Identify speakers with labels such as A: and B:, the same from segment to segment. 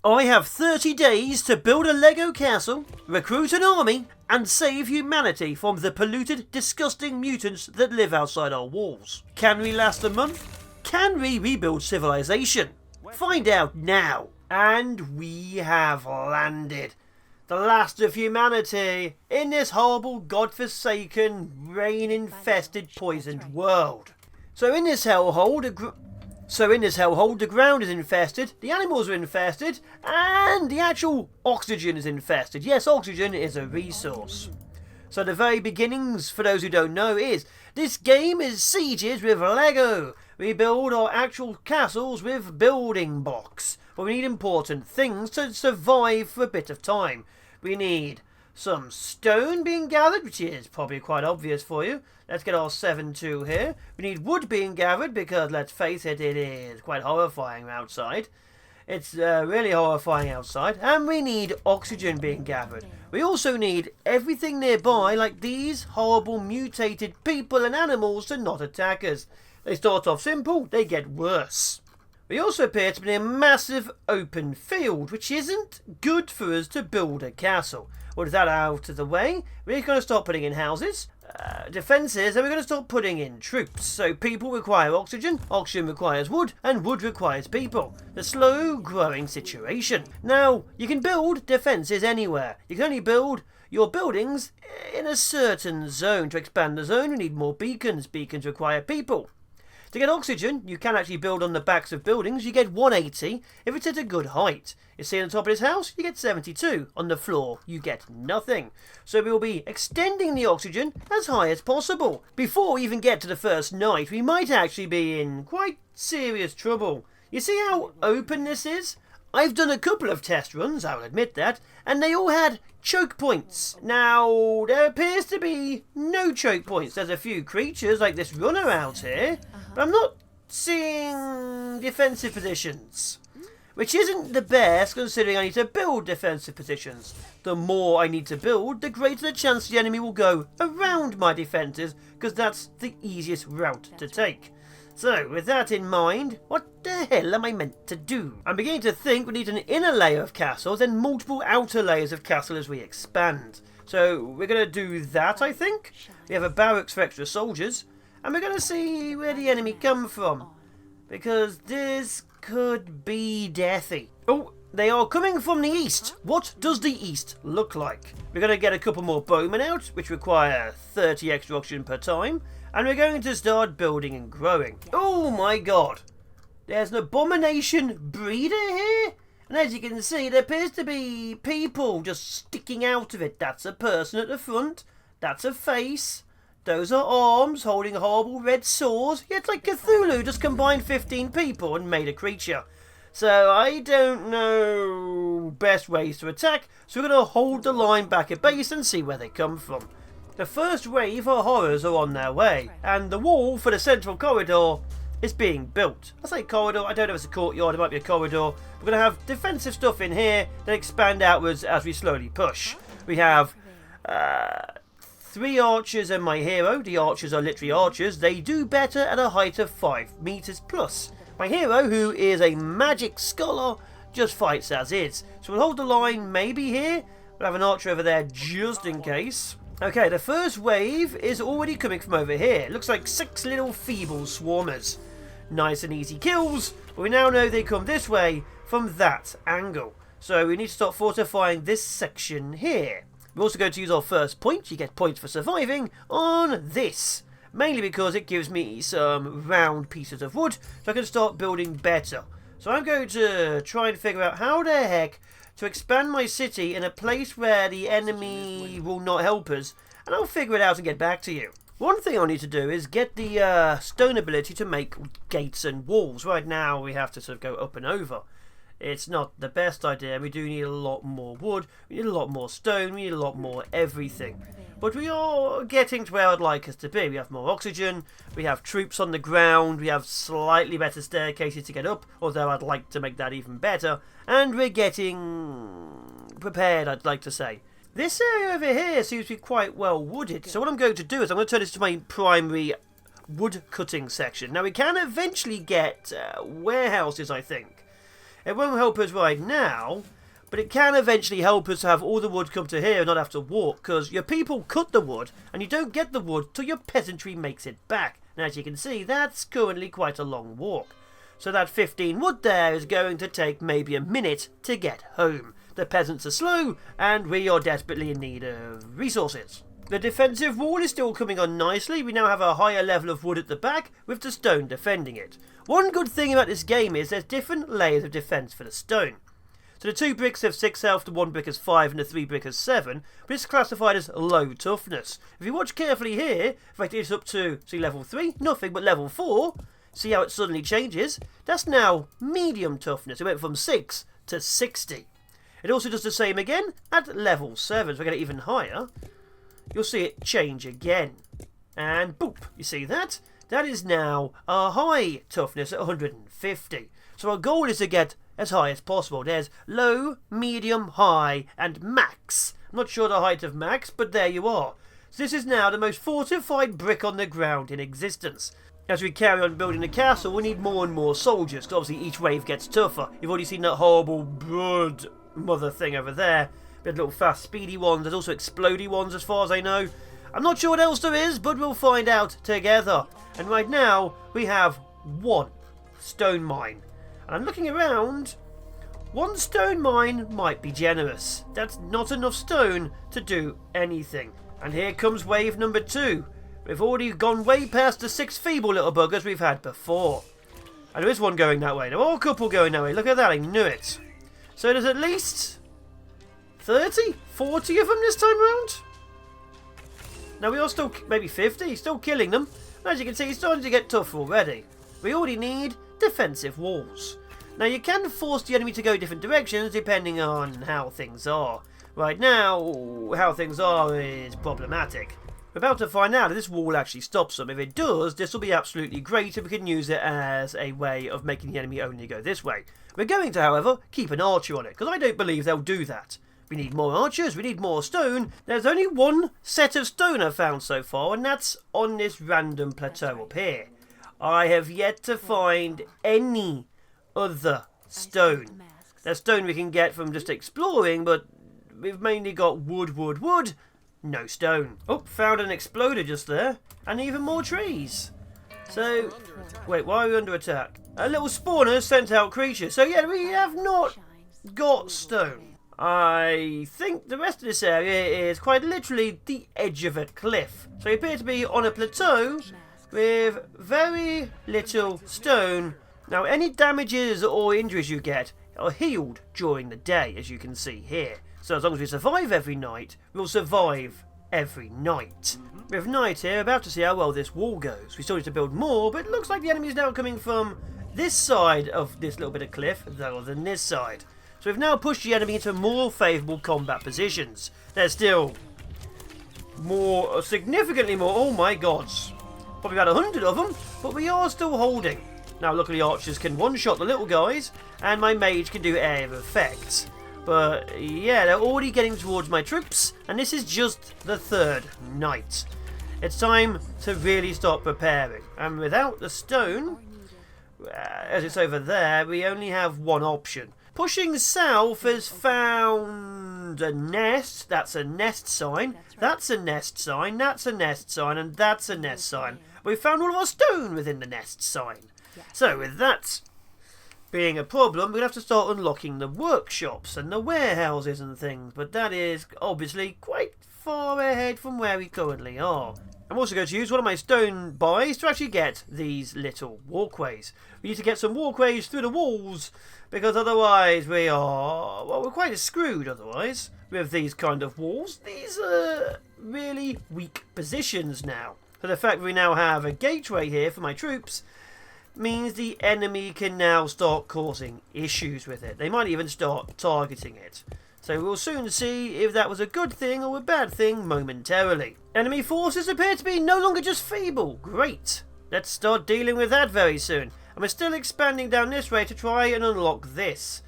A: I have 30 days to build a Lego castle, recruit an army, and save humanity from the polluted, disgusting mutants that live outside our walls. Can we last a month? Can we rebuild civilization? Find out now. And we have landed. The last of humanity in this horrible, godforsaken, rain-infested, poisoned world. So in this hellhole, the ground is infested, the animals are infested, and the actual oxygen is infested. Yes, oxygen is a resource. So the very beginnings, for those who don't know, is this game is sieges with Lego. We build our actual castles with building blocks. But we need important things to survive for a bit of time. We need some stone being gathered, which is probably quite obvious for you. Let's get our 7-2 here. We need wood being gathered because, let's face it, it is quite horrifying outside. It's really horrifying outside. And we need oxygen being gathered. We also need everything nearby, like these horrible mutated people and animals, to not attack us. They start off simple, they get worse. We also appear to be in a massive open field, which isn't good for us to build a castle. With that out of the way, we're going to start putting in houses, defences, and we're going to start putting in troops. So people require oxygen, oxygen requires wood, and wood requires people. The slow growing situation. Now, you can build defences anywhere. You can only build your buildings in a certain zone. To expand the zone, you need more beacons. Beacons require people. To get oxygen, you can actually build on the backs of buildings. You get 180 if it's at a good height. You see on the top of this house, you get 72. On the floor, you get nothing. So we will be extending the oxygen as high as possible. Before we even get to the first night, we might actually be in quite serious trouble. You see how open this is? I've done a couple of test runs, I'll admit that, and they all had choke points. Now, there appears to be no choke points. There's a few creatures like this runner out here, but I'm not seeing defensive positions, which isn't the best considering I need to build defensive positions. The more I need to build, the greater the chance the enemy will go around my defences, because that's the easiest route to take. So, with that in mind, what the hell am I meant to do? I'm beginning to think we need an inner layer of castle, then multiple outer layers of castle as we expand. So, we're going to do that, I think. We have a barracks for extra soldiers, and we're going to see where the enemy come from. Because this could be deathy. Oh, they are coming from the east. What does the east look like? We're going to get a couple more bowmen out, which require 30 extra oxygen per time. And we're going to start building and growing. Oh my god. There's an abomination breeder here. And as you can see, there appears to be people just sticking out of it. That's a person at the front. That's a face. Those are arms holding horrible red swords. Yeah, it's like Cthulhu just combined 15 people and made a creature. So I don't know best ways to attack. So we're going to hold the line back at base and see where they come from. The first wave of horrors are on their way, and the wall for the central corridor is being built. I say corridor, I don't know if it's a courtyard, it might be a corridor. We're going to have defensive stuff in here, then expand outwards as we slowly push. We have 3 archers and my hero. The archers are literally archers. They do better at a height of 5 meters plus. My hero, who is a magic scholar, just fights as is. So we'll hold the line maybe here. We'll have an archer over there just in case. Okay, the first wave is already coming from over here. It looks like 6 little feeble swarmers. Nice and easy kills, but we now know they come this way from that angle. So we need to start fortifying this section here. We're also going to use our first point. You get points for surviving on this. Mainly because it gives me some round pieces of wood, so I can start building better. So I'm going to try and figure out how the heck to expand my city in a place where the enemy will not help us, and I'll figure it out and get back to you. One thing I need to do is get the stone ability to make gates and walls. Right now we have to sort of go up and over. It's not the best idea. We do need a lot more wood, we need a lot more stone, we need a lot more everything. But we are getting to where I'd like us to be. We have more oxygen, we have troops on the ground, we have slightly better staircases to get up, although I'd like to make that even better. And we're getting prepared, I'd like to say. This area over here seems to be quite well wooded. So what I'm going to do is I'm going to turn this to my primary wood cutting section. Now we can eventually get warehouses, I think. It won't help us right now, but it can eventually help us to have all the wood come to here and not have to walk, because your people cut the wood, and you don't get the wood till your peasantry makes it back. And as you can see, that's currently quite a long walk. So that 15 wood there is going to take maybe a minute to get home. The peasants are slow, and we are desperately in need of resources. The defensive wall is still coming on nicely. We now have a higher level of wood at the back, with the stone defending it. One good thing about this game is there's different layers of defence for the stone. So the 2 bricks have 6 health, the 1 brick has 5, and the 3 brick has 7, but it's classified as low toughness. If you watch carefully here, if I take this up to, see, level 3, nothing, but level 4, see how it suddenly changes? That's now medium toughness. It went from 6 to 60. It also does the same again at level 7, so if I get it even higher, you'll see it change again. And boop, you see that? That is now a high toughness at 150. So our goal is to get as high as possible. There's low, medium, high, and max. I'm not sure the height of max, but there you are. So this is now the most fortified brick on the ground in existence. As we carry on building the castle, we need more and more soldiers, because obviously each wave gets tougher. You've already seen that horrible blood mother thing over there. We had little fast, speedy ones. There's also explodey ones as far as I know. I'm not sure what else there is, but we'll find out together. And right now, we have 1 stone mine. And I'm looking around. 1 stone mine might be generous. That's not enough stone to do anything. And here comes wave number 2. We've already gone way past the 6 feeble little buggers we've had before. And there is one going that way. There are a couple going that way. Look at that, I knew it. So there's at least 30, 40 of them this time round. Now we are still, maybe 50, still killing them. And as you can see, it's starting to get tough already. We already need defensive walls. Now you can force the enemy to go different directions depending on how things are. Right now, how things are is problematic. We're about to find out if this wall actually stops them. If it does, this will be absolutely great if we can use it as a way of making the enemy only go this way. We're going to, however, keep an archer on it, because I don't believe they'll do that. We need more archers, we need more stone. There's only 1 set of stone I've found so far, and that's on this random plateau up here. I have yet to find any other stone. There's stone we can get from just exploring, but we've mainly got wood, wood, wood. No stone. Oh, found an exploder just there. And even more trees. So, wait, why are we under attack? A little spawner sent out creatures. So yeah, we have not got stone. I think the rest of this area is quite literally the edge of a cliff. So we appear to be on a plateau with very little stone. Now, any damages or injuries you get are healed during the day, as you can see here. So as long as we survive every night, we'll survive every night. With night here, about to see how well this wall goes. We still need to build more, but it looks like the enemy is now coming from this side of this little bit of cliff rather than this side. So we've now pushed the enemy into more favourable combat positions. There's still more, significantly more, oh my gods. Probably about 100 of them, but we are still holding. Now luckily archers can one-shot the little guys, and my mage can do area of effects. But yeah, they're already getting towards my troops, and this is just the 3rd night. It's time to really start preparing. And without the stone, as it's over there, we only have 1 option. Pushing south has found a nest. That's a nest sign. That's a nest sign. That's a nest sign. And that's a nest sign. We found all of our stone within the nest sign. So with that being a problem, we're going to have to start unlocking the workshops and the warehouses and things. But that is obviously quite far ahead from where we currently are. I'm also going to use one of my stone buys to actually get these little walkways. We need to get some walkways through the walls, because otherwise we are, well, we're quite screwed otherwise with these kind of walls. These are really weak positions now. So the fact we now have a gateway here for my troops means the enemy can now start causing issues with it. They might even start targeting it. So we'll soon see if that was a good thing or a bad thing momentarily. Enemy forces appear to be no longer just feeble. Great. Let's start dealing with that very soon. And we're still expanding down this way to try and unlock this.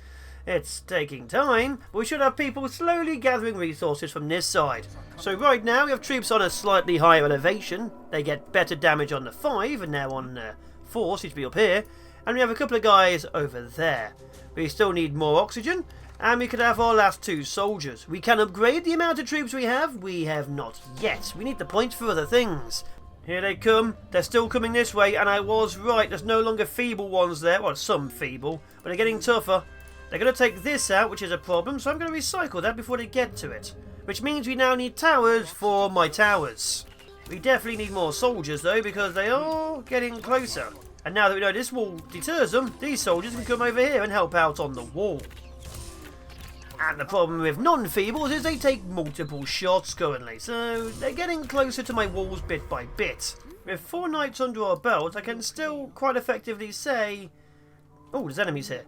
A: It's taking time, but we should have people slowly gathering resources from this side. So right now we have troops on a slightly higher elevation. They get better damage on the 5 and now on 4, seems to be up here. And we have a couple of guys over there. We still need more oxygen. And we could have our last 2 soldiers. We can upgrade the amount of troops we have. We have not yet. We need the points for other things. Here they come. They're still coming this way. And I was right. There's no longer feeble ones there. Well, some feeble. But they're getting tougher. They're going to take this out, which is a problem. So I'm going to recycle that before they get to it. Which means we now need towers for my towers. We definitely need more soldiers, though, because they are getting closer. And now that we know this wall deters them, these soldiers can come over here and help out on the wall. And the problem with non-feebles is they take multiple shots currently, so they're getting closer to my walls bit by bit. With 4 knights under our belt, I can still quite effectively say... Oh, there's enemies here.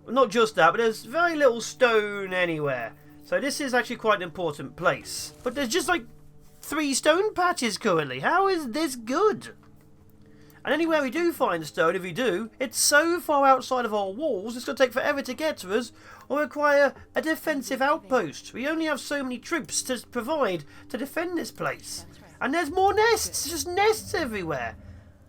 A: Well, not just that, but there's very little stone anywhere. So this is actually quite an important place. But there's just like 3 stone patches currently. How is this good? And anywhere we do find stone, if we do, it's so far outside of our walls, it's going to take forever to get to us, or require a defensive outpost. We only have so many troops to provide to defend this place. And there's more nests, just nests everywhere.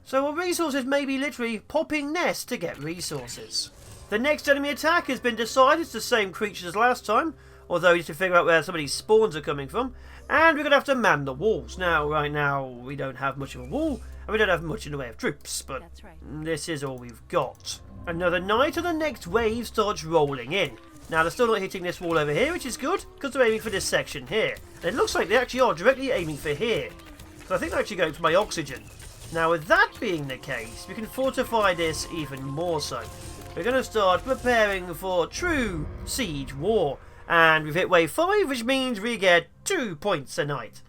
A: So our resources may be literally popping nests to get resources. The next enemy attack has been decided. It's the same creatures as last time, although we need to figure out where some of these spawns are coming from. And we're going to have to man the walls. Now, right now, we don't have much of a wall. And we don't have much in the way of troops, but this is all we've got. Another knight and the next wave starts rolling in. Now they're still not hitting this wall over here, which is good, because they're aiming for this section here. And it looks like they actually are directly aiming for here. So I think they're actually going for my oxygen. Now with that being the case, we can fortify this even more so. We're going to start preparing for true siege war. And we've hit wave 5, which means we get 2 points a night.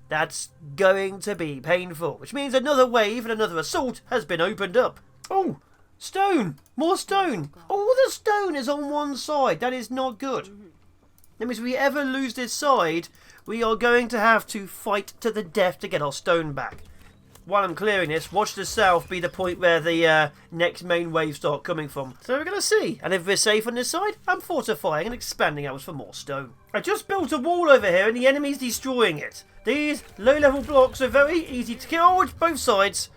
A: That's going to be painful, which means another wave and another assault has been opened up. Oh, stone! More stone! All the stone is on one side. That is not good. That means if we ever lose this side, we are going to have to fight to the death to get our stone back. While I'm clearing this, watch the south be the point where the next main waves start coming from. So we're going to see. And if we're safe on this side, I'm fortifying and expanding ours for more stone. I just built a wall over here and the enemy's destroying it. These low-level blocks are very easy to kill. Oh, it's both sides.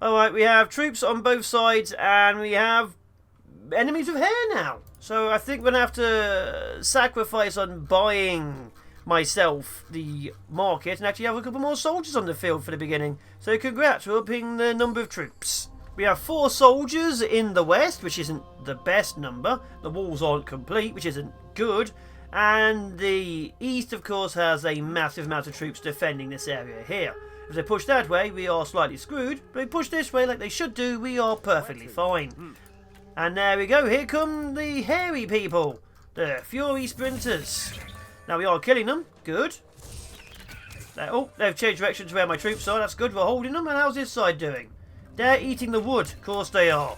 A: Alright, we have troops on both sides and we have enemies with hair now. So I think we're going to have to sacrifice on buying myself the market and actually have a couple more soldiers on the field for the beginning. So congrats, we're upping the number of troops. We have 4 soldiers in the west, which isn't the best number. The walls aren't complete, which isn't good. And the east, of course, has a massive amount of troops defending this area here. If they push that way, we are slightly screwed. But if they push this way like they should do, we are perfectly fine. And there we go. Here come the hairy people. The Fury Sprinters. Now we are killing them. Good. Oh, they've changed direction to where my troops are. That's good. We're holding them. And how's this side doing? They're eating the wood. Of course they are.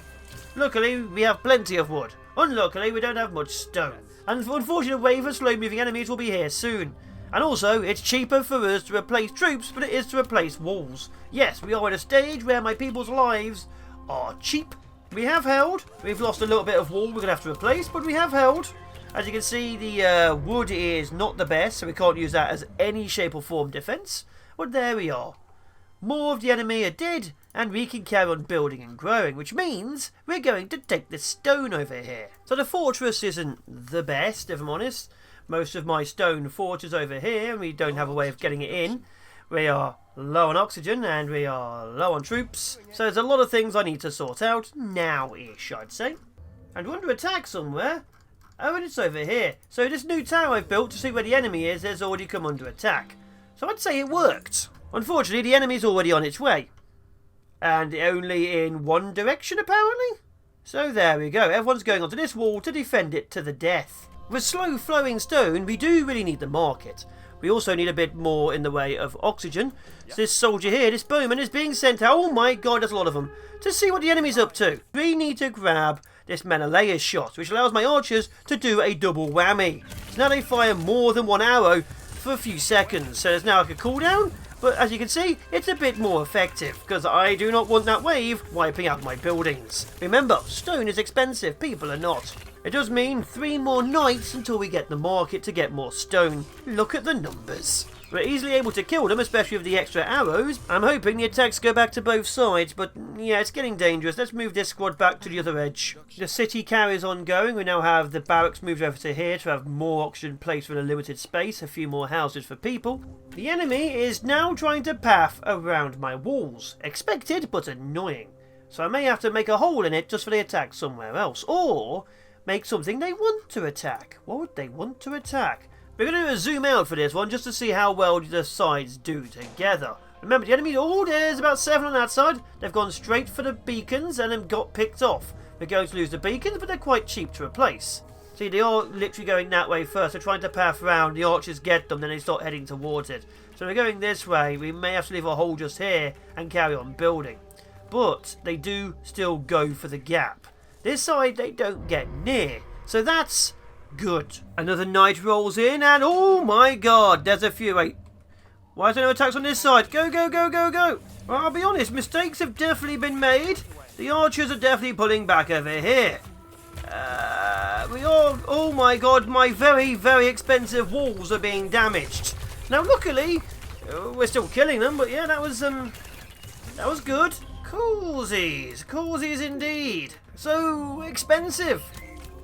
A: Luckily, we have plenty of wood. Unluckily, we don't have much stone. And the unfortunate wave of slow-moving enemies will be here soon. And also, it's cheaper for us to replace troops than it is to replace walls. Yes, we are at a stage where my people's lives are cheap. We have held. We've lost a little bit of wall we're going to have to replace, but we have held. As you can see, the wood is not the best, so we can't use that as any shape or form defense. But there we are. More of the enemy are dead, and we can carry on building and growing, which means we're going to take the stone over here. So the fortress isn't the best, if I'm honest. Most of my stone fort is over here, and we don't have a way of getting it in. We are low on oxygen, and we are low on troops. So there's a lot of things I need to sort out, now-ish, I'd say. And we're under attack somewhere. Oh, and it's over here. So this new tower I've built to see where the enemy is has already come under attack. So I'd say it worked. Unfortunately, the enemy's already on its way. And only in one direction, apparently? So there we go. Everyone's going onto this wall to defend it to the death. With slow-flowing stone, we do really need the market. We also need a bit more in the way of oxygen. So this soldier here, this bowman, is being sent out, oh my god, there's a lot of them, to see what the enemy's up to. We need to grab this Menelaus shot, which allows my archers to do a double whammy. So now they fire more than one arrow for a few seconds. So there's now like a cooldown, but as you can see, it's a bit more effective, because I do not want that wave wiping out my buildings. Remember, stone is expensive, people are not. It does mean 3 more nights until we get the market to get more stone. Look at the numbers. We're easily able to kill them, especially with the extra arrows. I'm hoping the attacks go back to both sides, but yeah, it's getting dangerous. Let's move this squad back to the other edge. The city carries on going. We now have the barracks moved over to here to have more oxygen placed within a limited space, a few more houses for people. The enemy is now trying to path around my walls. Expected, but annoying. So I may have to make a hole in it just for the attack somewhere else, or make something they want to attack. What would they want to attack? We're going to zoom out for this one just to see how well the sides do together. Remember, the enemy, oh, there's about 7 on that side. They've gone straight for the beacons and then got picked off. We're going to lose the beacons, but they're quite cheap to replace. See, they are literally going that way first. They're trying to path around. The archers get them, then they start heading towards it. So we're going this way. We may have to leave a hole just here and carry on building. But they do still go for the gap. This side, they don't get near. So that's good. Another knight rolls in and oh my god, there's a few. Wait, why is there no attacks on this side? Go, go, go, go, go. Well, I'll be honest, mistakes have definitely been made. The archers are definitely pulling back over here. Oh my god, my very, very expensive walls are being damaged. Now, luckily, we're still killing them, but yeah, that was good. Coolsies, coolsies indeed. So expensive.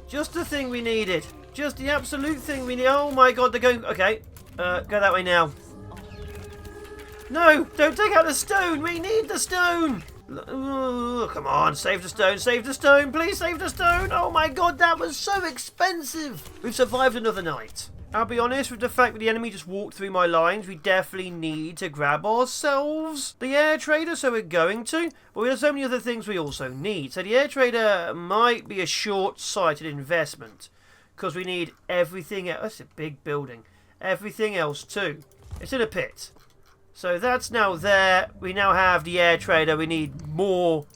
A: Just the thing we needed. Just the absolute thing we need. Oh my god, they're going... Okay, go that way now. No, don't take out the stone. We need the stone. Oh, come on, save the stone, save the stone. Please save the stone. Oh my god, that was so expensive. We've survived another night. I'll be honest, with the fact that the enemy just walked through my lines, we definitely need to grab ourselves the air trader, so we're going to. But there's so many other things we also need. So the air trader might be a short-sighted investment, because we need everything else. That's a big building. Everything else too. It's in a pit. So that's now there. We now have the air trader. We need more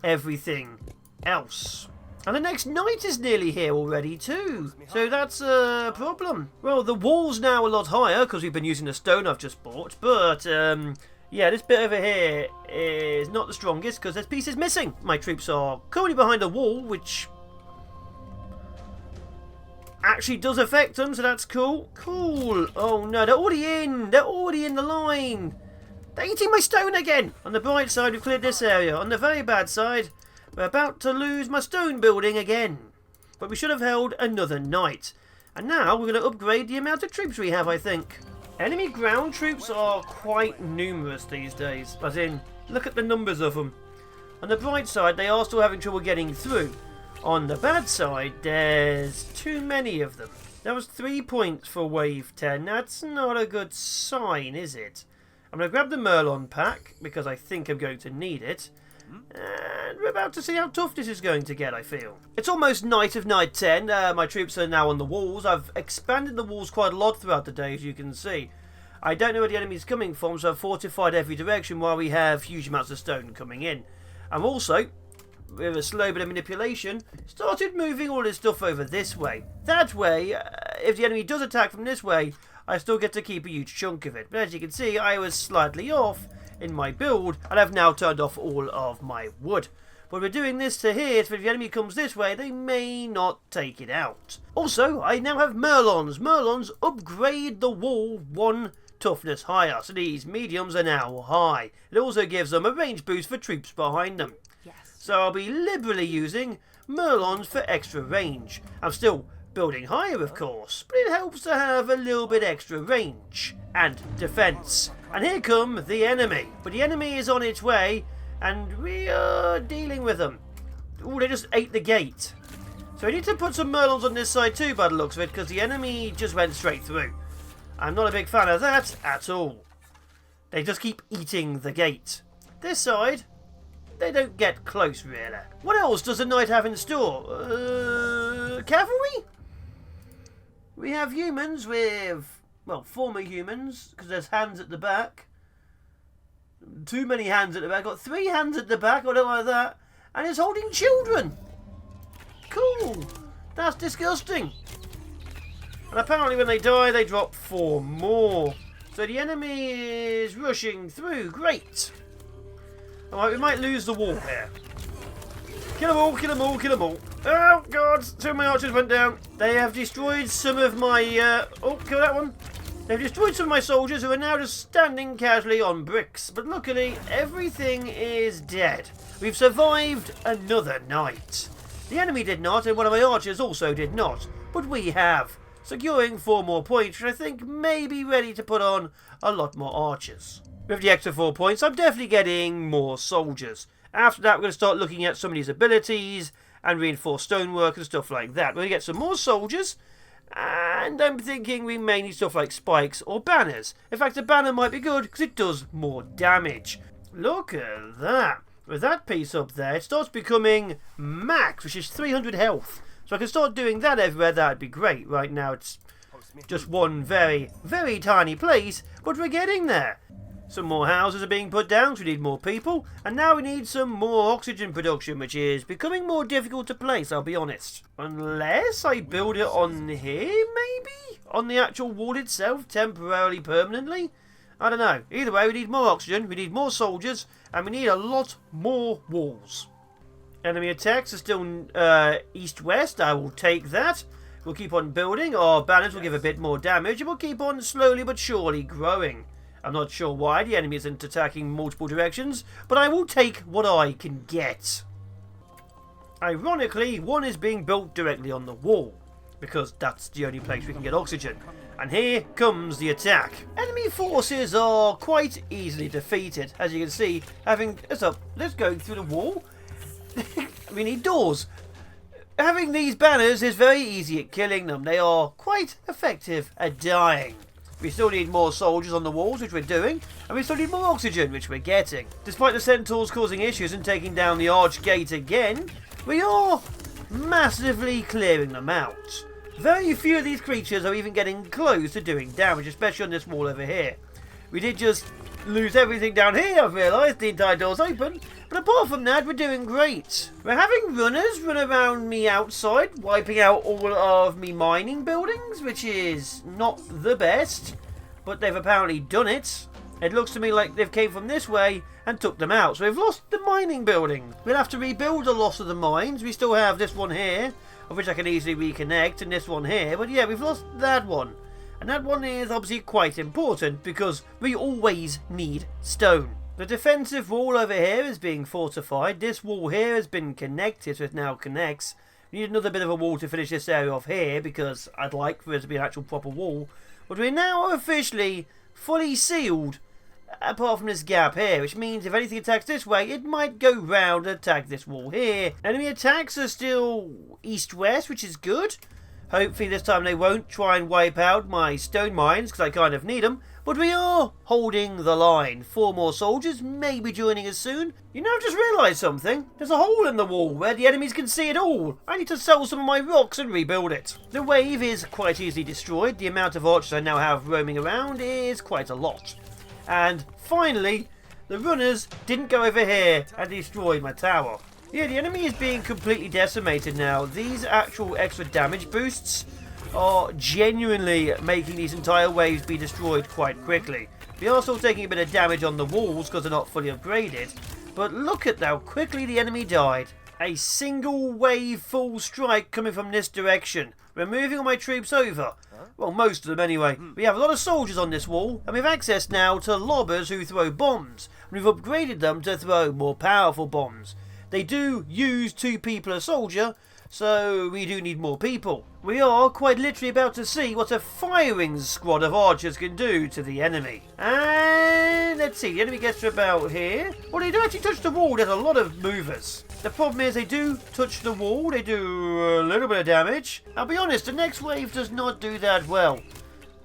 A: everything else. And the next knight is nearly here already too. So that's a problem. Well, the wall's now a lot higher because we've been using the stone I've just bought. But, yeah, this bit over here is not the strongest because there's pieces missing. My troops are currently behind a wall, which actually does affect them, so that's cool. Cool. Oh, no, they're already in. They're already in the line. They're eating my stone again. On the bright side, we've cleared this area. On the very bad side, we're about to lose my stone building again. But we should have held another night. And now we're going to upgrade the amount of troops we have, I think. Enemy ground troops are quite numerous these days. As in, look at the numbers of them. On the bright side, they are still having trouble getting through. On the bad side, there's too many of them. That was 3 points for wave 10. That's not a good sign, is it? I'm going to grab the Merlon pack, because I think I'm going to need it. And we're about to see how tough this is going to get, I feel. It's almost night of night 10. My troops are now on the walls. I've expanded the walls quite a lot throughout the day, as you can see. I don't know where the enemy's coming from, so I've fortified every direction while we have huge amounts of stone coming in. I'm also, with a slow bit of manipulation, started moving all this stuff over this way. That way, if the enemy does attack from this way, I still get to keep a huge chunk of it. But as you can see, I was slightly off in my build, and I've now turned off all of my wood. But we're doing this to here, so if the enemy comes this way, they may not take it out. Also, I now have Merlons. Merlons upgrade the wall 1 toughness higher, so these mediums are now high. It also gives them a range boost for troops behind them. Yes. So I'll be liberally using Merlons for extra range. I'm still building higher, of course, but it helps to have a little bit extra range and defense. And here come the enemy. But the enemy is on its way, and we are dealing with them. Oh, they just ate the gate. So we need to put some Merlons on this side too, by the looks of it, because the enemy just went straight through. I'm not a big fan of that at all. They just keep eating the gate. This side, they don't get close, really. What else does the knight have in store? Cavalry? We have humans with, well, former humans, because there's hands at the back. Too many hands at the back. Got 3 hands at the back, I don't like that. And it's holding children. Cool. That's disgusting. And apparently when they die, they drop 4 more. So the enemy is rushing through. Great. Alright, we might lose the wall here. Kill them all, kill them all, kill them all. Oh, God. 2 of my archers went down. They have destroyed some of my... oh, kill that one. They've destroyed some of my soldiers who are now just standing casually on bricks, but luckily everything is dead. We've survived another night. The enemy did not, and one of my archers also did not, but we have, securing 4 more points, which I think may be ready to put on a lot more archers. With the extra 4 points, I'm definitely getting more soldiers. After that, we're going to start looking at some of these abilities and reinforced stonework and stuff like that. We're going to get some more soldiers, and I'm thinking we may need stuff like spikes or banners. In fact, a banner might be good because it does more damage. Look at that. With that piece up there, it starts becoming max, which is 300 health. So I can start doing that everywhere. That'd be great. Right now, it's just one very, very tiny place, but we're getting there. Some more houses are being put down, so we need more people. And now we need some more oxygen production, which is becoming more difficult to place, I'll be honest. Unless I build it on here, maybe? On the actual wall itself, temporarily, permanently? I don't know. Either way, we need more oxygen, we need more soldiers, and we need a lot more walls. Enemy attacks are still east-west. I will take that. We'll keep on building. Our banners will give a bit more damage, and we'll keep on slowly but surely growing. I'm not sure why the enemy isn't attacking multiple directions, but I will take what I can get. Ironically, one is being built directly on the wall, because that's the only place we can get oxygen. And here comes the attack. Enemy forces are quite easily defeated, as you can see. Let's go through the wall. We need doors. Having these banners is very easy at killing them. They are quite effective at dying. We still need more soldiers on the walls, which we're doing, and we still need more oxygen, which we're getting. Despite the centaurs causing issues and taking down the arch gate again, we are massively clearing them out. Very few of these creatures are even getting close to doing damage, especially on this wall over here. We did just lose everything down here, I've realised. The entire door's open. But apart from that, we're doing great. We're having runners run around me outside, wiping out all of me mining buildings, which is not the best. But they've apparently done it. It looks to me like they've came from this way and took them out. So we've lost the mining building. We'll have to rebuild the loss of the mines. We still have this one here, of which I can easily reconnect, and this one here. But yeah, we've lost that one. And that one is obviously quite important because we always need stone. The defensive wall over here is being fortified. This wall here has been connected, so it now connects. We need another bit of a wall to finish this area off here because I'd like for it to be an actual proper wall. But we're now officially fully sealed, apart from this gap here, which means if anything attacks this way, it might go round and attack this wall here. Enemy attacks are still east-west, which is good. Hopefully this time they won't try and wipe out my stone mines, because I kind of need them. But we are holding the line. 4 more soldiers may be joining us soon. You know, I've just realised something. There's a hole in the wall where the enemies can see it all. I need to sell some of my rocks and rebuild it. The wave is quite easily destroyed. The amount of archers I now have roaming around is quite a lot. And finally, the runners didn't go over here and destroy my tower. Yeah, the enemy is being completely decimated now. These actual extra damage boosts are genuinely making these entire waves be destroyed quite quickly. We are still taking a bit of damage on the walls because they're not fully upgraded. But look at how quickly the enemy died. A single wave full strike coming from this direction. We're moving all my troops over. Well, most of them anyway. We have a lot of soldiers on this wall, and we've access now to lobbers who throw bombs. And we've upgraded them to throw more powerful bombs. They do use 2 people a soldier, so we do need more people. We are quite literally about to see what a firing squad of archers can do to the enemy. And let's see, the enemy gets to about here. Well, they do actually touch the wall. There's a lot of movers. The problem is they do touch the wall. They do a little bit of damage. I'll be honest, the next wave does not do that well.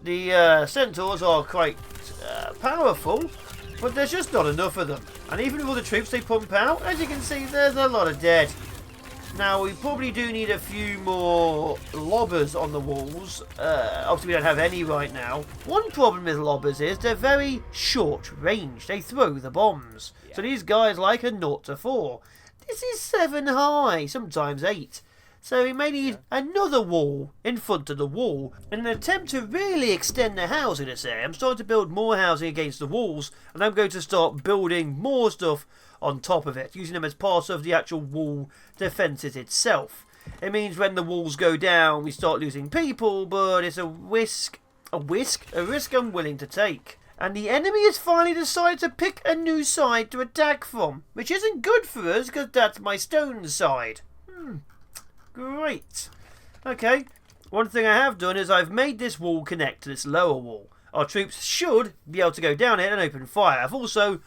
A: The centaurs are quite powerful, but there's just not enough of them. And even with all the troops they pump out, as you can see, there's a lot of dead. Now, we probably do need a few more lobbers on the walls. Obviously, we don't have any right now. One problem with lobbers is they're very short range. They throw the bombs. Yeah. So these guys like a 0 to 4. This is 7 high, sometimes 8. So we may need another wall in front of the wall. In an attempt to really extend the house in this area, I'm starting to build more housing against the walls, and I'm going to start building more stuff on top of it, using them as part of the actual wall defences itself. It means when the walls go down, we start losing people, but it's a risk A risk I'm willing to take. And the enemy has finally decided to pick a new side to attack from, which isn't good for us because that's my stone side. Great. Okay, one thing I have done is I've made this wall connect to this lower wall. Our troops should be able to go down it and open fire. I've also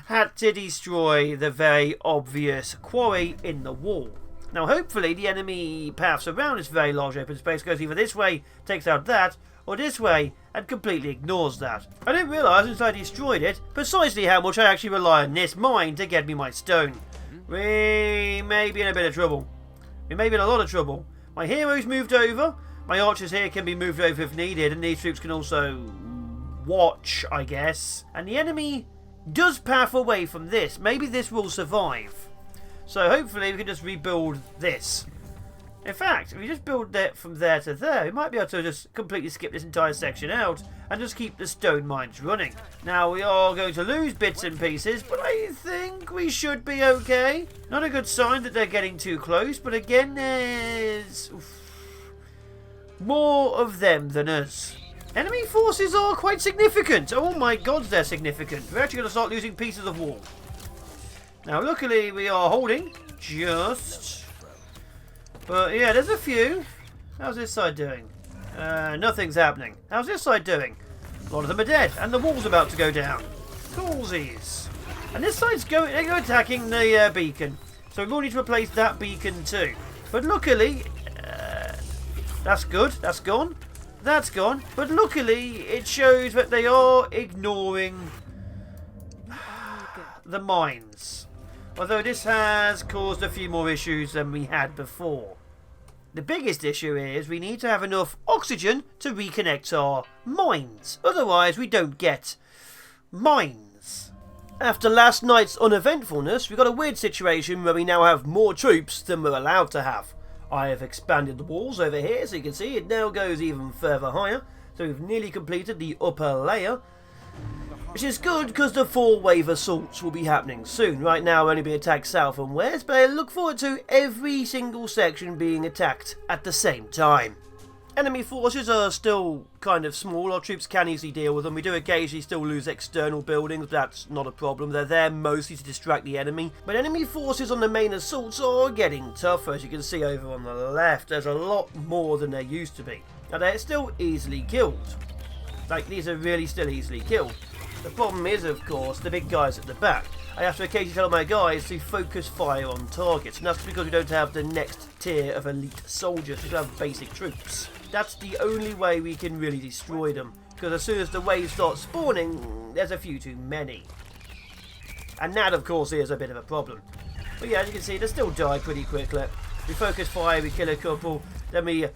A: had to destroy the very obvious quarry in the wall. Now hopefully the enemy paths around this very large open space goes either this way, takes out that, or this way and completely ignores that. I didn't realise until I destroyed it precisely how much I actually rely on this mine to get me my stone. We may be in a bit of trouble. We may be in a lot of trouble. My heroes moved over. My archers here can be moved over if needed, and these troops can also watch, I guess. And the enemy does path away from this. Maybe this will survive. So hopefully we can just rebuild this. In fact, if we just build that from there to there, we might be able to just completely skip this entire section out and just keep the stone mines running. Now, we are going to lose bits and pieces, but I think we should be okay. Not a good sign that they're getting too close, but again, there's more of them than us. Enemy forces are quite significant. Oh my god, they're significant. We're actually going to start losing pieces of wall. Now, luckily, we are holding just... But yeah, there's a few. How's this side doing? Nothing's happening. How's this side doing? A lot of them are dead, and the wall's about to go down. Coolsies. And this side's going, they're going attacking the beacon. So we will need to replace that beacon too. But luckily, that's good. That's gone. That's gone. But luckily, it shows that they are ignoring the mines. Although this has caused a few more issues than we had before. The biggest issue is we need to have enough oxygen to reconnect our mines. Otherwise we don't get mines. After last night's uneventfulness, we got a weird situation where we now have more troops than we're allowed to have. I have expanded the walls over here, so you can see it now goes even further higher. So we've nearly completed the upper layer. Which is good because the 4-wave assaults will be happening soon. Right now we're only being attacked south and west, but I look forward to every single section being attacked at the same time. Enemy forces are still kind of small. Our troops can easily deal with them. We do occasionally still lose external buildings, but that's not a problem. They're there mostly to distract the enemy. But enemy forces on the main assaults are getting tougher. As you can see over on the left, there's a lot more than there used to be. Now they're still easily killed. Like, these are really still easily killed. The problem is, of course, the big guys at the back. I have to occasionally tell my guys to focus fire on targets, and that's because we don't have the next tier of elite soldiers, we have basic troops. That's the only way we can really destroy them, because as soon as the waves start spawning, there's a few too many. And that, of course, is a bit of a problem. But yeah, as you can see, they still die pretty quickly. We focus fire, we kill a couple, then we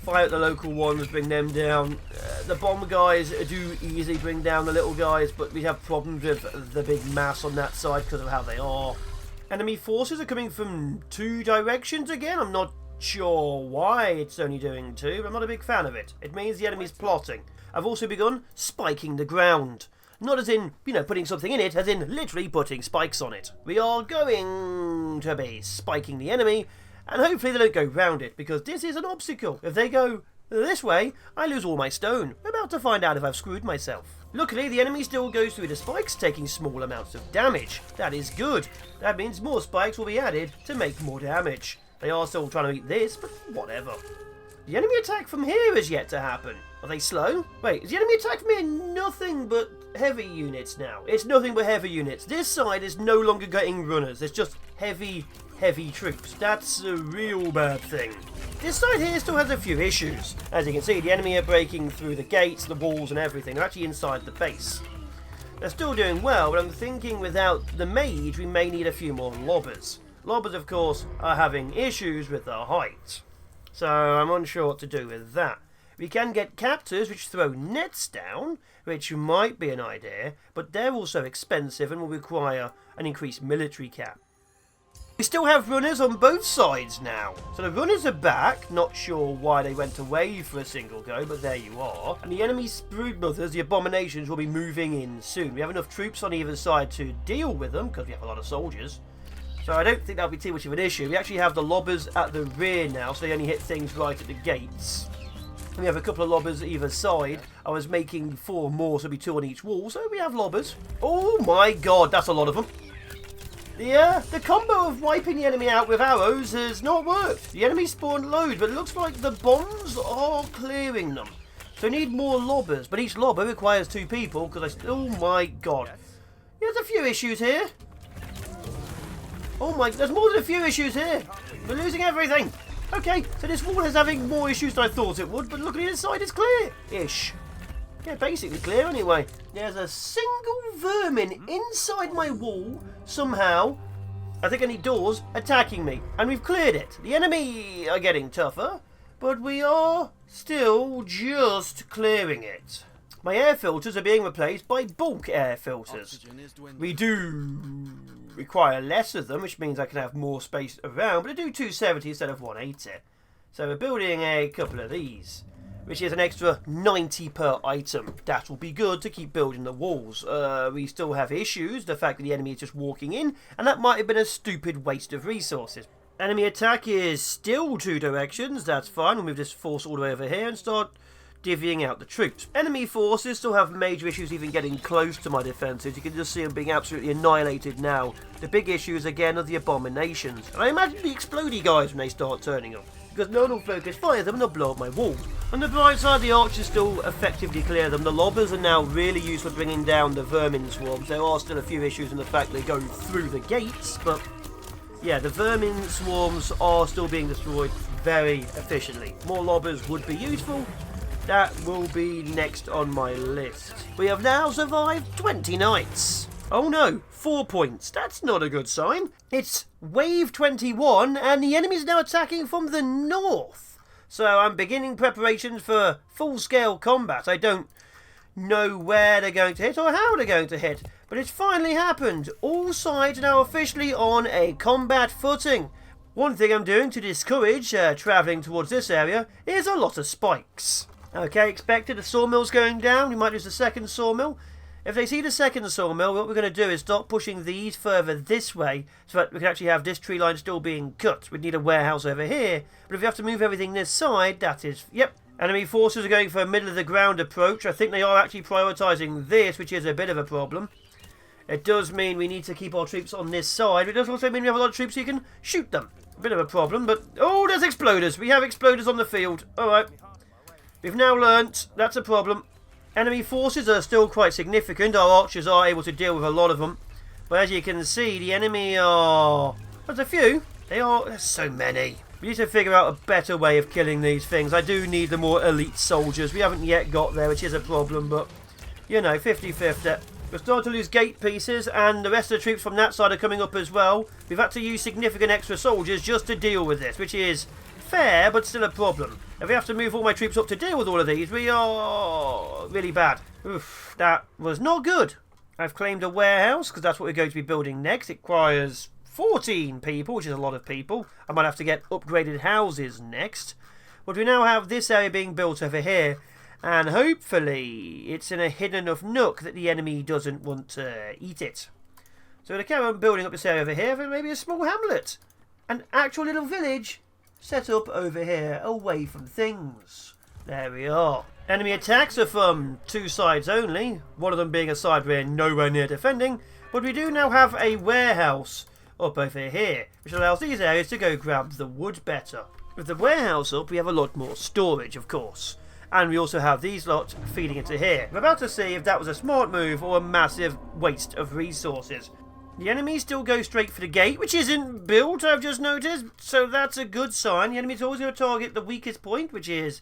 A: fire at the local ones, bring them down. The bomb guys do easily bring down the little guys, but we have problems with the big mass on that side because of how they are. Enemy forces are coming from 2 directions again. I'm not sure why it's only doing 2, but I'm not a big fan of it. It means the enemy's plotting. I've also begun spiking the ground. Not as in, putting something in it, as in literally putting spikes on it. We are going to be spiking the enemy, and hopefully they don't go round it, because this is an obstacle. If they go this way, I lose all my stone. We're about to find out if I've screwed myself. Luckily, the enemy still goes through the spikes, taking small amounts of damage. That is good. That means more spikes will be added to make more damage. They are still trying to eat this, but whatever. The enemy attack from here is yet to happen. Are they slow? Wait, is the enemy attack from here nothing but heavy units now? It's nothing but heavy units. This side is no longer getting runners. It's just heavy troops. That's a real bad thing. This side here still has a few issues. As you can see, the enemy are breaking through the gates, the walls and everything. They're actually inside the base. They're still doing well, but I'm thinking without the mage, we may need a few more lobbers. Lobbers, of course, are having issues with their height. So I'm unsure what to do with that. We can get captors which throw nets down, which might be an idea, but they're also expensive and will require an increased military cap. We still have runners on both sides now. So the runners are back. Not sure why they went away for a single go, but there you are. And the enemy broodmothers, the abominations, will be moving in soon. We have enough troops on either side to deal with them, because we have a lot of soldiers. So I don't think that'll be too much of an issue. We actually have the lobbers at the rear now, so they only hit things right at the gates. We have a couple of lobbers either side. I was making 4 more, so it'll be 2 on each wall. So we have lobbers. Oh my god, that's a lot of them. The combo of wiping the enemy out with arrows has not worked. The enemy spawned loads, but it looks like the bombs are clearing them. So we need more lobbers, but each lobber requires 2 people, because oh my god. There's a few issues here. Oh my, there's more than a few issues here. We're losing everything. Okay, so this wall is having more issues than I thought it would, but look at the inside, it's clear-ish. Yeah, basically clear anyway. There's a single vermin inside my wall, somehow, I think I need doors, attacking me. And we've cleared it. The enemy are getting tougher, but we are still just clearing it. My air filters are being replaced by bulk air filters. We do require less of them, which means I can have more space around, but I do 270 instead of 180. So we're building a couple of these, which is an extra 90 per item. That will be good to keep building the walls. We still have issues, the fact that the enemy is just walking in, and that might have been a stupid waste of resources. Enemy attack is still 2 directions, that's fine. We'll move this force all the way over here and start divvying out the troops. Enemy forces still have major issues even getting close to my defences. You can just see them being absolutely annihilated now. The big issues again are the abominations. And I imagine the explodey guys when they start turning up, because no one will focus fire them and they'll blow up my wall. On the bright side, the archers still effectively clear them. The lobbers are now really used for bringing down the vermin swarms. There are still a few issues in the fact they go through the gates, but yeah, the vermin swarms are still being destroyed very efficiently. More lobbers would be useful. That will be next on my list. We have now survived 20 nights. Oh no, 4 points. That's not a good sign. It's wave 21 and the enemy is now attacking from the north. So I'm beginning preparations for full-scale combat. I don't know where they're going to hit or how they're going to hit, but it's finally happened. All sides are now officially on a combat footing. One thing I'm doing to discourage travelling towards this area is a lot of spikes. Okay, expected the sawmill's going down. We might lose the second sawmill. If they see the second sawmill, what we're going to do is start pushing these further this way so that we can actually have this tree line still being cut. We'd need a warehouse over here, but if we have to move everything this side, that is, yep. Enemy forces are going for a middle of the ground approach. I think they are actually prioritising this, which is a bit of a problem. It does mean we need to keep our troops on this side, but it does also mean we have a lot of troops so you can shoot them. A bit of a problem, but oh, there's exploders. We have exploders on the field. Alright. We've now learnt that's a problem. Enemy forces are still quite significant. Our archers are able to deal with a lot of them. But as you can see, the enemy are... There's a few. There's so many. We need to figure out a better way of killing these things. I do need the more elite soldiers. We haven't yet got there, which is a problem. But, you know, 50-50. We're starting to lose gate pieces, and the rest of the troops from that side are coming up as well. We've had to use significant extra soldiers just to deal with this, which is fair, but still a problem. If we have to move all my troops up to deal with all of these, we are really bad. Oof, that was not good. I've claimed a warehouse, because that's what we're going to be building next. It requires 14 people, which is a lot of people. I might have to get upgraded houses next. But we now have this area being built over here, and hopefully it's in a hidden enough nook that the enemy doesn't want to eat it. So we're going to carry on building up this area over here for maybe a small hamlet. An actual little village set up over here, away from things. There we are. Enemy attacks are from 2 sides only, one of them being a side we're nowhere near defending, but we do now have a warehouse up over here, which allows these areas to go grab the wood better. With the warehouse up, we have a lot more storage, of course. And we also have these lot feeding into here. We're about to see if that was a smart move or a massive waste of resources. The enemy still go straight for the gate, which isn't built, I've just noticed. So that's a good sign. The enemy's always going to target the weakest point, which is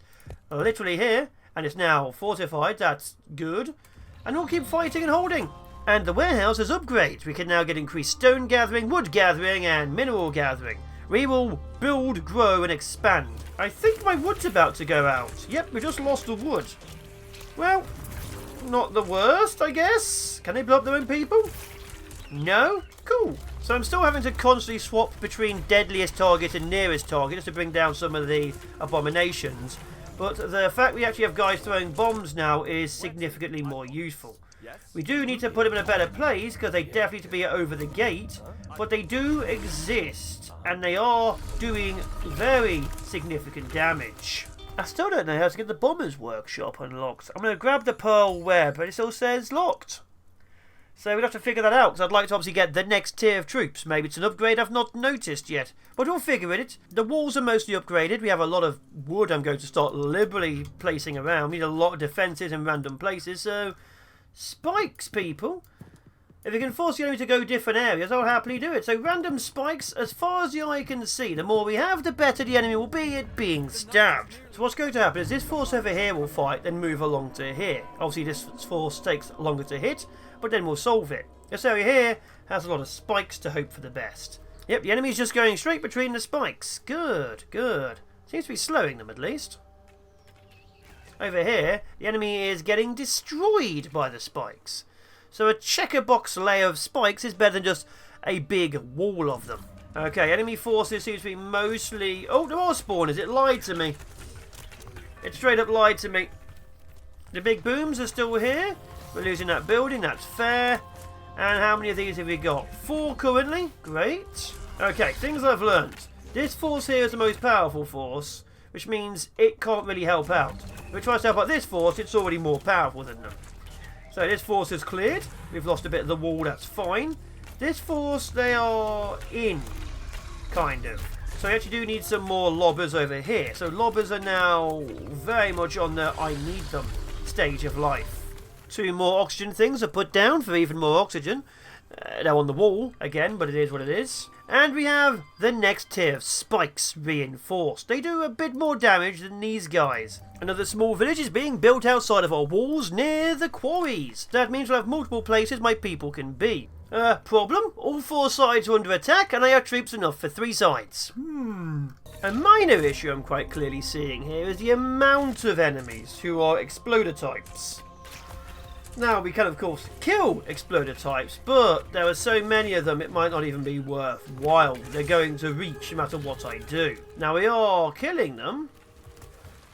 A: literally here. And it's now fortified. That's good. And we'll keep fighting and holding. And the warehouse has upgrades. We can now get increased stone gathering, wood gathering, and mineral gathering. We will build, grow, and expand. I think my wood's about to go out. Yep, we just lost the wood. Well, not the worst, I guess. Can they blow up their own people? No? Cool. So I'm still having to constantly swap between deadliest target and nearest target just to bring down some of the abominations. But the fact we actually have guys throwing bombs now is significantly more useful. We do need to put them in a better place because they definitely need to be over the gate. But they do exist and they are doing very significant damage. I still don't know how to get the bomber's workshop unlocked. I'm going to grab the pearl web, but it still says locked. So we'll have to figure that out, because I'd like to obviously get the next tier of troops. Maybe it's an upgrade I've not noticed yet. But we'll figure it. The walls are mostly upgraded. We have a lot of wood I'm going to start liberally placing around. We need a lot of defences in random places, so... spikes, people. If you can force the enemy to go different areas, I'll happily do it. So random spikes, as far as the eye can see, the more we have, the better the enemy will be at being stabbed. So what's going to happen is this force over here will fight, then move along to here. Obviously this force takes longer to hit, but then we'll solve it. This area here has a lot of spikes to hope for the best. Yep, the enemy's just going straight between the spikes. Good, good. Seems to be slowing them at least. Over here, the enemy is getting destroyed by the spikes. So a checker box layer of spikes is better than just a big wall of them. Okay, enemy forces seems to be mostly... oh, there are spawners. It lied to me. It straight up lied to me. The big booms are still here. We're losing that building. That's fair. And how many of these have we got? 4 currently. Great. Okay, things I've learned. This force here is the most powerful force, which means it can't really help out. If it tries to help out this force, it's already more powerful than them. So this force is cleared. We've lost a bit of the wall, that's fine. This force, they are in, kind of. So we actually do need some more lobbers over here. So lobbers are now very much on the I need them stage of life. 2 more oxygen things are put down for even more oxygen. They're on the wall again, but it is what it is. And we have the next tier of spikes reinforced. They do a bit more damage than these guys. Another small village is being built outside of our walls near the quarries. That means we'll have multiple places my people can be. Problem? All 4 sides are under attack and I have troops enough for 3 sides. A minor issue I'm quite clearly seeing here is the amount of enemies who are exploder types. Now, we can, of course, kill exploder types, but there are so many of them, it might not even be worthwhile. They're going to reach no matter what I do. Now, we are killing them,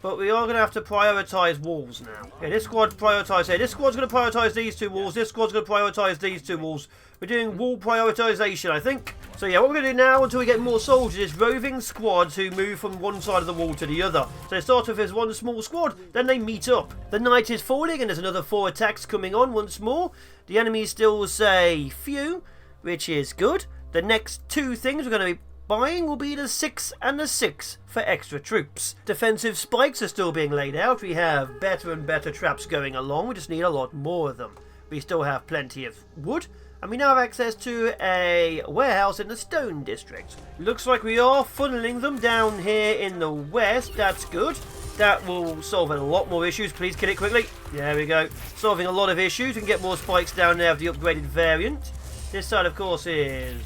A: but we are going to have to prioritise walls now. Okay, this squad prioritise here. This squad's going to prioritise these 2 walls. This squad's going to prioritise these 2 walls. We're doing wall prioritisation, I think. So yeah, what we're going to do now until we get more soldiers is roving squads who move from one side of the wall to the other. So they start off as one small squad, then they meet up. The night is falling and there's another 4 attacks coming on once more. The enemies still say few, which is good. The next 2 things we're going to be buying will be the 6 and the 6 for extra troops. Defensive spikes are still being laid out. We have better and better traps going along. We just need a lot more of them. We still have plenty of wood. And we now have access to a warehouse in the stone district. Looks like we are funneling them down here in the west. That's good. That will solve a lot more issues. Please kill it quickly. There we go. Solving a lot of issues. We can get more spikes down there of the upgraded variant. This side, of course, is...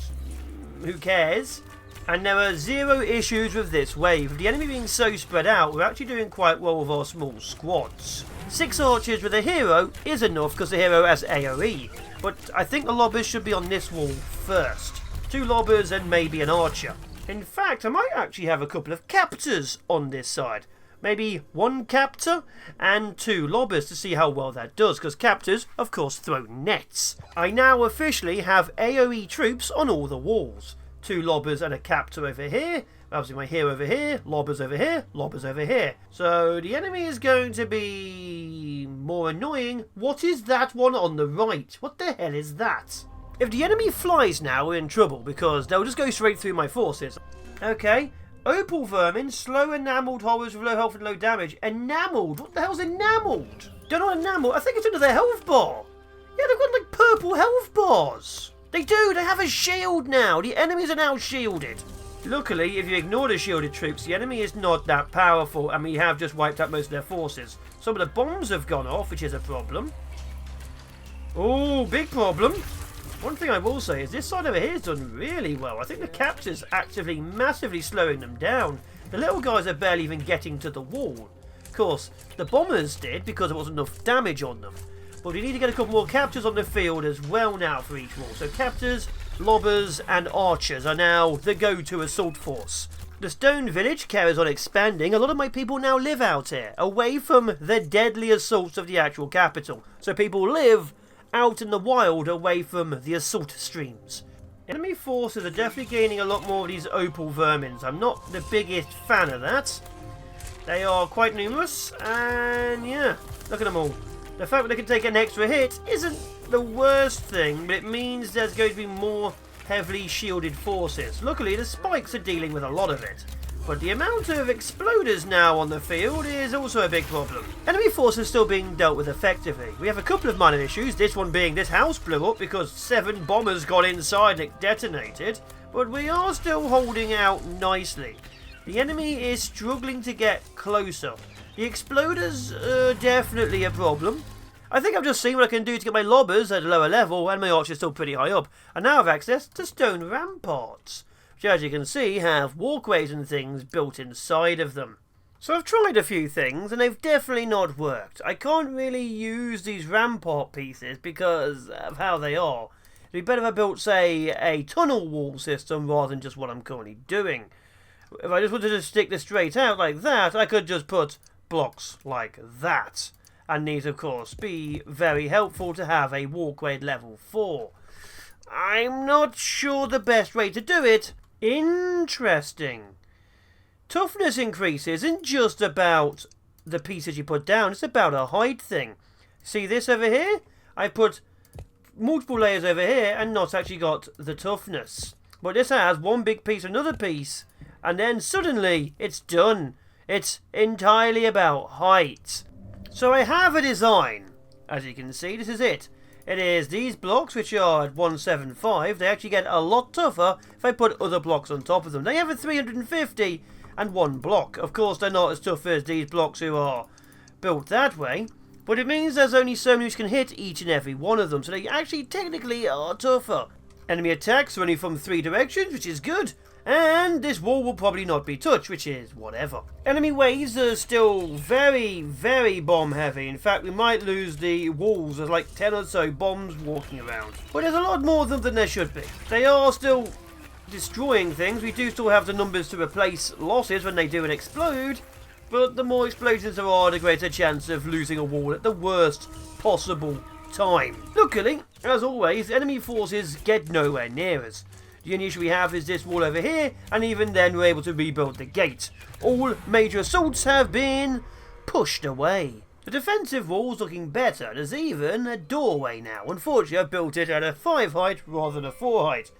A: who cares? And there are 0 issues with this wave. With the enemy being so spread out, we're actually doing quite well with our small squads. 6 archers with a hero is enough because the hero has AoE. But I think the lobbers should be on this wall first. 2 lobbers and maybe an archer. In fact, I might actually have a couple of captors on this side. Maybe 1 captor and 2 lobbers to see how well that does. Because captors, of course, throw nets. I now officially have AoE troops on all the walls. 2 lobbers and a captor over here. Obviously my hero over here, lobbers over here, lobbers over here. So the enemy is going to be more annoying. What is that one on the right? What the hell is that? If the enemy flies now, we're in trouble because they'll just go straight through my forces. Okay. Opal vermin, slow enamelled horrors with low health and low damage. Enamelled? What the hell's enamelled? Don't know enamelled. I think it's under their health bar. Yeah, they've got like purple health bars. They do. They have a shield now. The enemies are now shielded. Luckily, if you ignore the shielded troops, the enemy is not that powerful, and we have just wiped out most of their forces. Some of the bombs have gone off, which is a problem. Oh, big problem. One thing I will say is this side over here has done really well. I think the captors actively massively slowing them down. The little guys are barely even getting to the wall. Of course, the bombers did because there wasn't enough damage on them. But we need to get a couple more captors on the field as well now for each wall. So captors, lobbers and archers are now the go-to assault force. The stone village carries on expanding. A lot of my people now live out here, away from the deadly assaults of the actual capital. So people live out in the wild, away from the assault streams. Enemy forces are definitely gaining a lot more of these opal vermins. I'm not the biggest fan of that. They are quite numerous, and yeah, look at them all. The fact that they can take an extra hit isn't the worst thing, but it means there's going to be more heavily shielded forces. Luckily, the spikes are dealing with a lot of it. But the amount of exploders now on the field is also a big problem. Enemy forces still being dealt with effectively. We have a couple of minor issues, this one being this house blew up because 7 bombers got inside and it detonated. But we are still holding out nicely. The enemy is struggling to get closer. The exploders are definitely a problem. I think I've just seen what I can do to get my lobbers at a lower level, and my archers still pretty high up. And now I have access to stone ramparts, which as you can see have walkways and things built inside of them. So I've tried a few things and they've definitely not worked. I can't really use these rampart pieces because of how they are. It'd be better if I built, say, a tunnel wall system rather than just what I'm currently doing. If I just wanted to stick this straight out like that, I could just put blocks like that. And these, of course, be very helpful to have a walkway at level 4. I'm not sure the best way to do it. Interesting. Toughness increase isn't just about the pieces you put down, it's about a height thing. See this over here? I put multiple layers over here and not actually got the toughness. But this has one big piece, another piece, and then suddenly it's done. It's entirely about height. So I have a design. As you can see, this is it. It is these blocks, which are at 175. They actually get a lot tougher if I put other blocks on top of them. They have a 350 and 1 block. Of course, they're not as tough as these blocks who are built that way. But it means there's only so many which can hit each and every one of them. So they actually technically are tougher. Enemy attacks are only from 3 directions, which is good. And this wall will probably not be touched, which is whatever. Enemy waves are still very, very bomb heavy. In fact, we might lose the walls. There's like 10 or so bombs walking around. But there's a lot more of them than there should be. They are still destroying things. We do still have the numbers to replace losses when they do explode. But the more explosions there are, the greater chance of losing a wall at the worst possible time. Luckily, as always, enemy forces get nowhere near us. The only issue we have is this wall over here, and even then we're able to rebuild the gate. All major assaults have been pushed away. The defensive wall's looking better. There's even a doorway now. Unfortunately, I built it at a 5 height rather than a 4 height.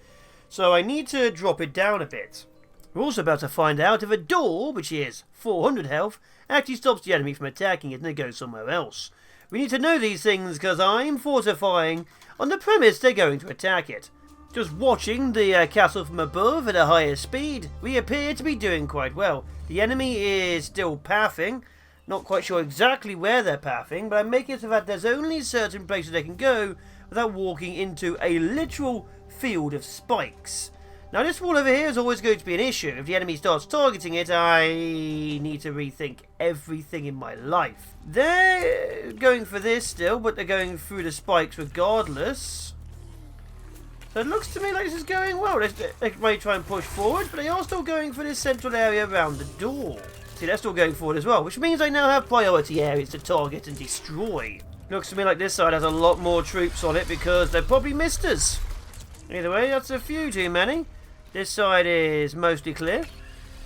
A: So I need to drop it down a bit. We're also about to find out if a door, which is 400 health, actually stops the enemy from attacking it and they go somewhere else. We need to know these things because I'm fortifying on the premise they're going to attack it. Just watching the castle from above at a higher speed, we appear to be doing quite well. The enemy is still pathing. Not quite sure exactly where they're pathing, but I'm making it so that there's only certain places they can go without walking into a literal field of spikes. Now this wall over here is always going to be an issue. If the enemy starts targeting it, I need to rethink everything in my life. They're going for this still, but they're going through the spikes regardless. So it looks to me like this is going well. They may try and push forward, but they are still going for this central area around the door. See, they're still going forward as well, which means I now have priority areas to target and destroy. Looks to me like this side has a lot more troops on it because they've probably missed us. Either way, that's a few too many. This side is mostly clear.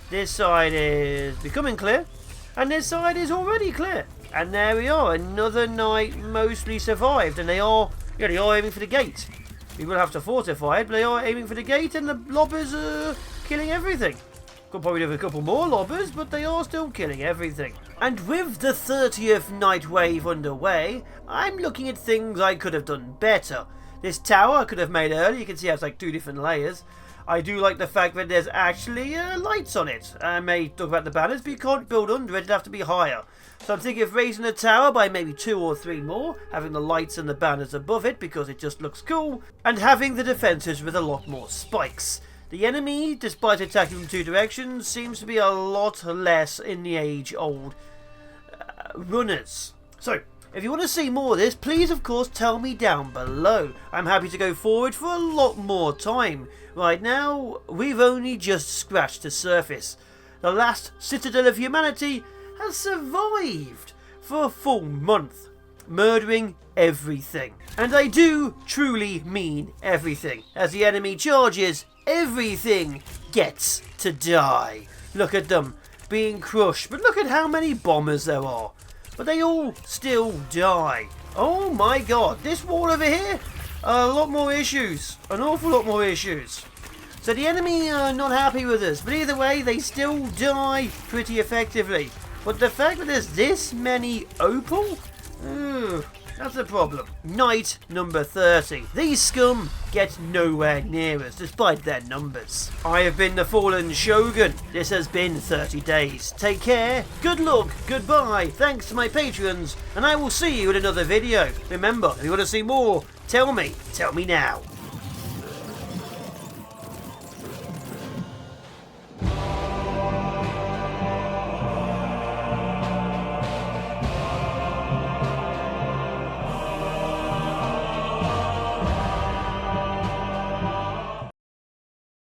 A: This side is becoming clear. And this side is already clear. And there we are, another night mostly survived. And they are aiming for the gate. We will have to fortify it, but they are aiming for the gate and the lobbers are killing everything. Could probably do a couple more lobbers, but they are still killing everything. And with the 30th night wave underway, I'm looking at things I could have done better. This tower I could have made earlier. You can see how it's like 2 different layers. I do like the fact that there's actually lights on it. I may talk about the banners, but you can't build under it. It'd have to be higher. So I'm thinking of raising the tower by maybe 2 or 3 more, having the lights and the banners above it because it just looks cool, and having the defences with a lot more spikes. The enemy, despite attacking from 2 directions, seems to be a lot less in the age-old runners. So, if you want to see more of this, please of course tell me down below. I'm happy to go forward for a lot more time. Right now, we've only just scratched the surface. The last citadel of humanity has survived for a full month, murdering everything. And I do truly mean everything. As the enemy charges, everything gets to die. Look at them. being crushed. But look at how many bombers there are. But they all still die. Oh my god, this wall over here, a lot more issues. An awful lot more issues. So the enemy are not happy with us, but either way, they still die pretty effectively. But the fact that there's this many opal, that's a problem. Night number 30. These scum get nowhere near us, despite their numbers. I have been the Fallen Shogun. This has been 30 days. Take care, good luck, goodbye, thanks to my patrons, and I will see you in another video. Remember, if you want to see more, tell me now.